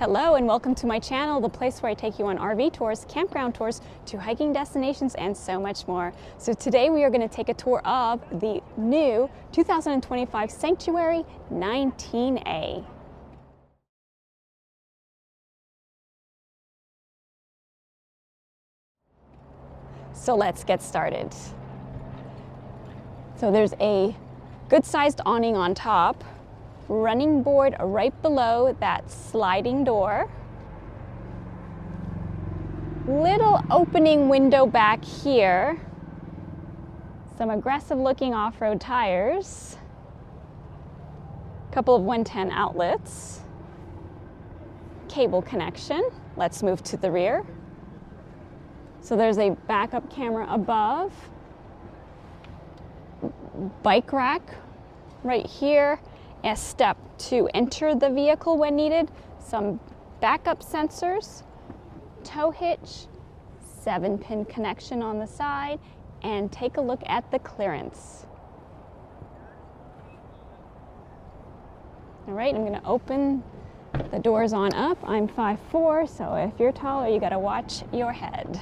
Hello and welcome to my channel, the place where I take you on RV tours, campground tours, to hiking destinations and so much more. So today we are going to take a tour of the new 2025 Sanctuary 19A. So let's get started. So there's a good-sized awning on top, running board right below that sliding door, little opening window back here, some aggressive looking off-road tires, a couple of 110 outlets, cable connection. Let's move to the rear. So there's a backup camera above, bike rack right here, a step to enter the vehicle when needed, some backup sensors, tow hitch, 7-pin connection on the side, and take a look at the clearance. All right, I'm going to open the doors on up. I'm 5'4", so if you're taller, you got to watch your head.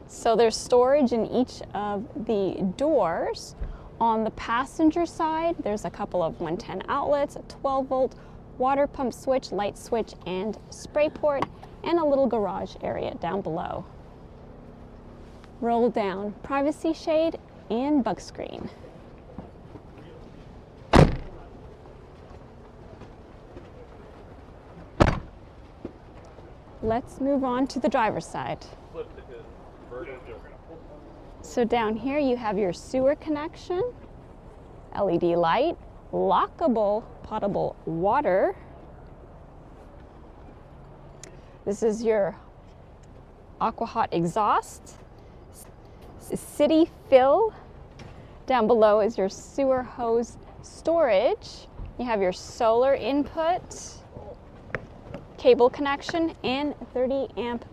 So there's storage in each of the doors. On the passenger side, there's a couple of 110 outlets, a 12-volt water pump switch, light switch, and spray port, and a little garage area down below. Roll down privacy shade and bug screen. Let's move on to the driver's side. So down here you have your sewer connection, LED light, lockable potable water. This is your aqua hot exhaust, city fill. Down below is your sewer hose storage. You have your solar input, cable connection, and 30 amp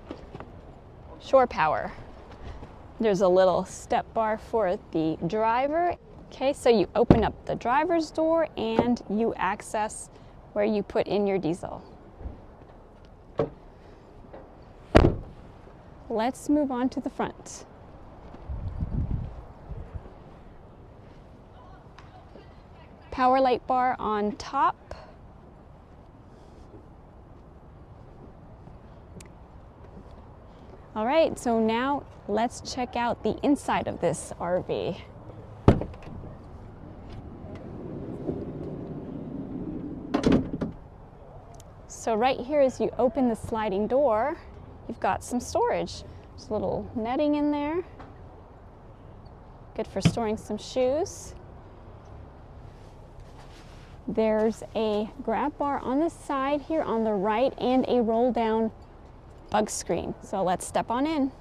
shore power. There's a little step bar for the driver. Okay, so you open up the driver's door and you access where you put in your diesel. Let's move on to the front. Power light bar on top. All right, so now let's check out the inside of this RV. So right here, as you open the sliding door, you've got some storage. There's a little netting in there. Good for storing some shoes. There's a grab bar on the side here on the right and a roll down bug screen. So let's step on in.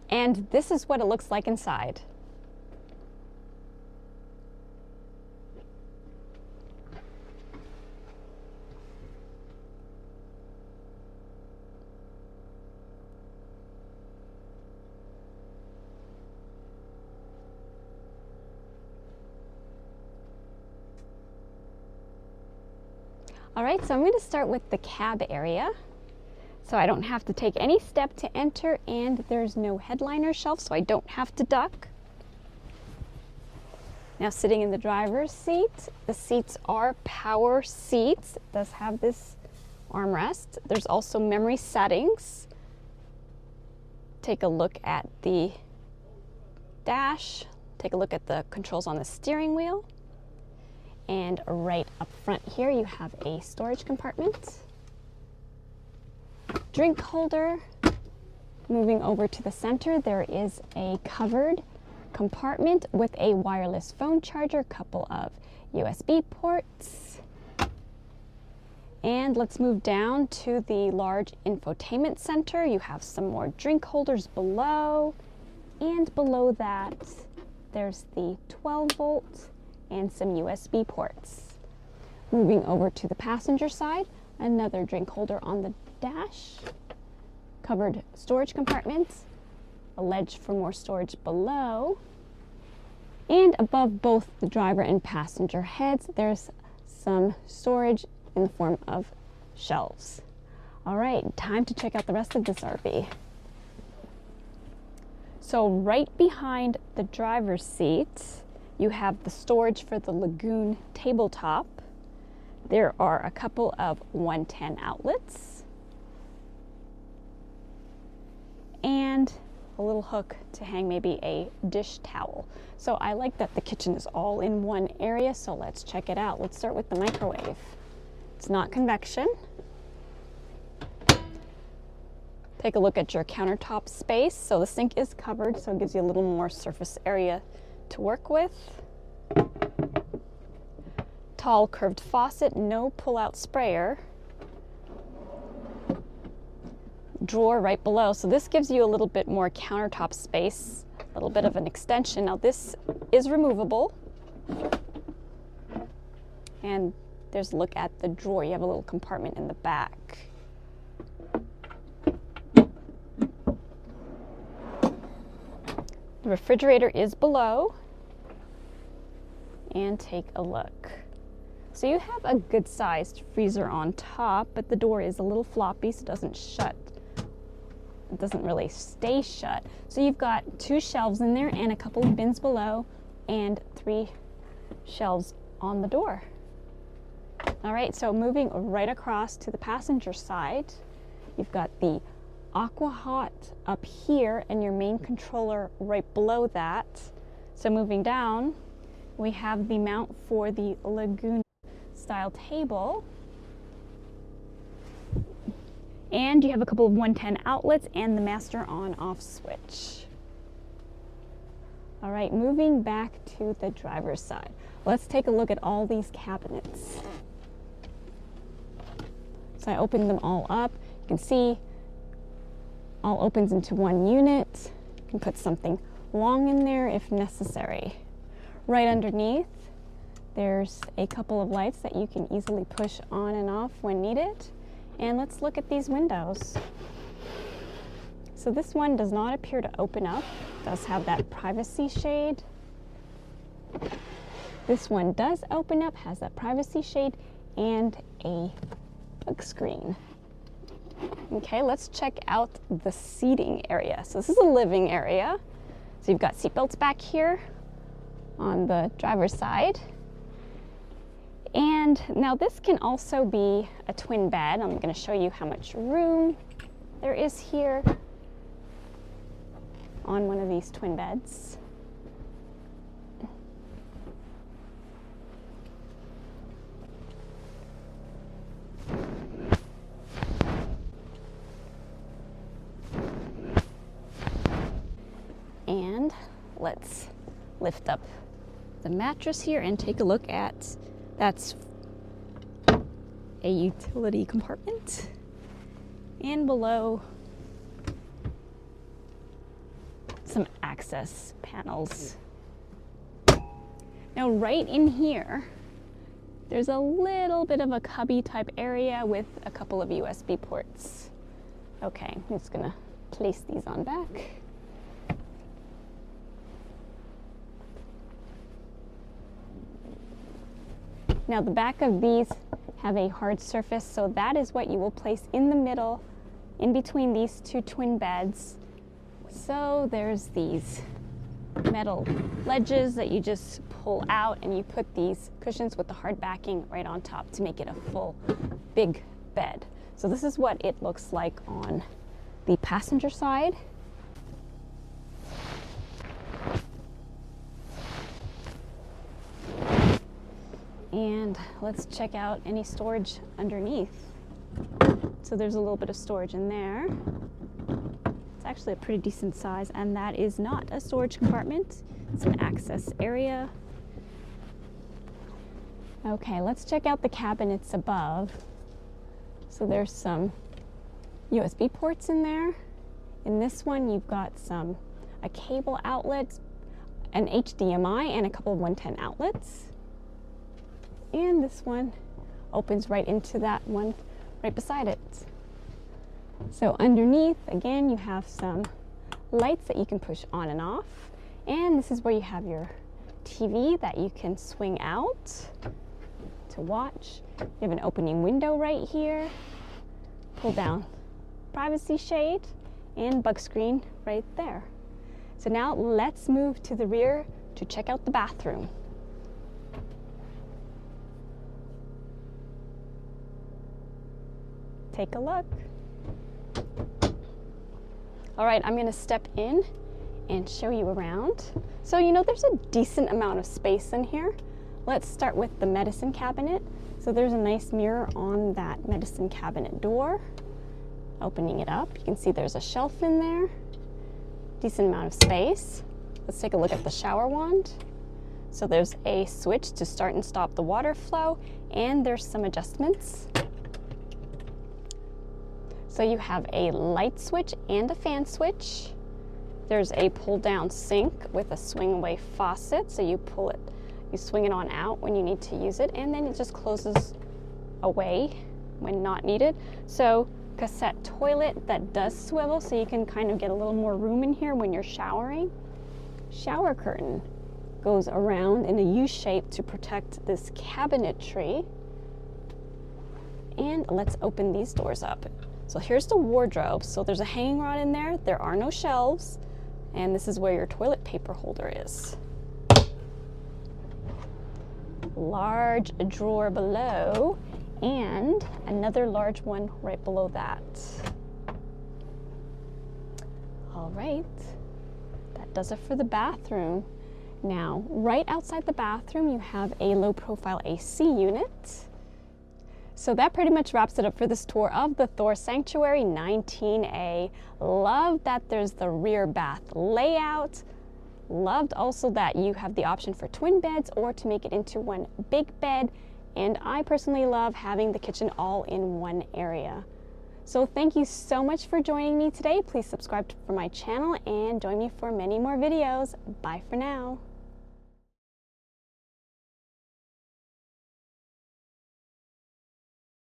And this is what it looks like inside. All right, so I'm going to start with the cab area. So I don't have to take any step to enter, and there's no headliner shelf, so I don't have to duck. Now sitting in the driver's seat, the seats are power seats. It does have this armrest. There's also memory settings. Take a look at the dash. Take a look at the controls on the steering wheel. And right up front here, you have a storage compartment, drink holder. Moving over to the center, there is a covered compartment with a wireless phone charger, couple of USB ports. And let's move down to the large infotainment center. You have some more drink holders below, and below that, there's the 12-volt and some USB ports. Moving over to the passenger side, another drink holder on the dash, covered storage compartments, a ledge for more storage below. And above both the driver and passenger heads, there's some storage in the form of shelves. All right, time to check out the rest of this RV. So right behind the driver's seat, you have the storage for the Lagoon tabletop. There are a couple of 110 outlets and a little hook to hang maybe a dish towel. So I like that the kitchen is all in one area, so let's check it out. Let's start with the microwave. It's not convection. Take a look at your countertop space. So the sink is covered, so it gives you a little more surface area to work with. Tall curved faucet, no pull-out sprayer. Drawer right below, so this gives you a little bit more countertop space, a little bit of an extension. Now this is removable, and there's a look at the drawer. You have a little compartment in the back. The refrigerator is below, and take a look. So you have a good sized freezer on top, but the door is a little floppy, so it doesn't shut. It doesn't really stay shut. So you've got 2 shelves in there and a couple of bins below and 3 shelves on the door. All right, so moving right across to the passenger side, you've got the AquaHot up here and your main controller right below that. So moving down, we have the mount for the Lagoon style table. And you have a couple of 110 outlets and the master on-off switch. All right, moving back to the driver's side. Let's take a look at all these cabinets. So I opened them all up. You can see all opens into one unit. You can put something long in there if necessary. Right underneath, there's a couple of lights that you can easily push on and off when needed. And let's look at these windows. So this one does not appear to open up. It does have that privacy shade. This one does open up, has that privacy shade and a bug screen. Okay, let's check out the seating area. So this is a living area. So you've got seat belts back here on the driver's side. And now this can also be a twin bed. I'm going to show you how much room there is here on one of these twin beds. And let's lift up the mattress here and take a look at, that's a utility compartment. And below, some access panels. Now right in here, there's a little bit of a cubby type area with a couple of USB ports. Okay, I'm just gonna place these on back. Now the back of these have a hard surface, so that is what you will place in the middle, in between these 2 twin beds. So there's these metal ledges that you just pull out, and you put these cushions with the hard backing right on top to make it a full big bed. So this is what it looks like on the passenger side. And let's check out any storage underneath. So there's a little bit of storage in there. It's actually a pretty decent size, and that is not a storage compartment. It's an access area. Okay, let's check out the cabinets above. So there's some USB ports in there. In this one, you've got a cable outlet, an HDMI, and a couple of 110 outlets. And this one opens right into that one right beside it. So underneath, again, you have some lights that you can push on and off. And this is where you have your TV that you can swing out to watch. You have an opening window right here, pull down privacy shade, and bug screen right there. So now let's move to the rear to check out the bathroom. Take a look. All right, I'm gonna step in and show you around. So you know there's a decent amount of space in here. Let's start with the medicine cabinet. So there's a nice mirror on that medicine cabinet door. Opening it up, you can see there's a shelf in there. Decent amount of space. Let's take a look at the shower wand. So there's a switch to start and stop the water flow, and there's some adjustments. So you have a light switch and a fan switch. There's a pull down sink with a swing away faucet. So you pull it, you swing it on out when you need to use it, and then it just closes away when not needed. So cassette toilet that does swivel, so you can kind of get a little more room in here when you're showering. Shower curtain goes around in a U shape to protect this cabinetry. And let's open these doors up. So here's the wardrobe. So there's a hanging rod in there. There are no shelves. And this is where your toilet paper holder is. Large drawer below, and another large one right below that. All right, that does it for the bathroom. Now, right outside the bathroom, you have a low profile AC unit. So that pretty much wraps it up for this tour of the Thor Sanctuary 19A. Love that there's the rear bath layout. Loved also that you have the option for twin beds or to make it into one big bed. And I personally love having the kitchen all in one area. So thank you so much for joining me today. Please subscribe for my channel and join me for many more videos. Bye for now.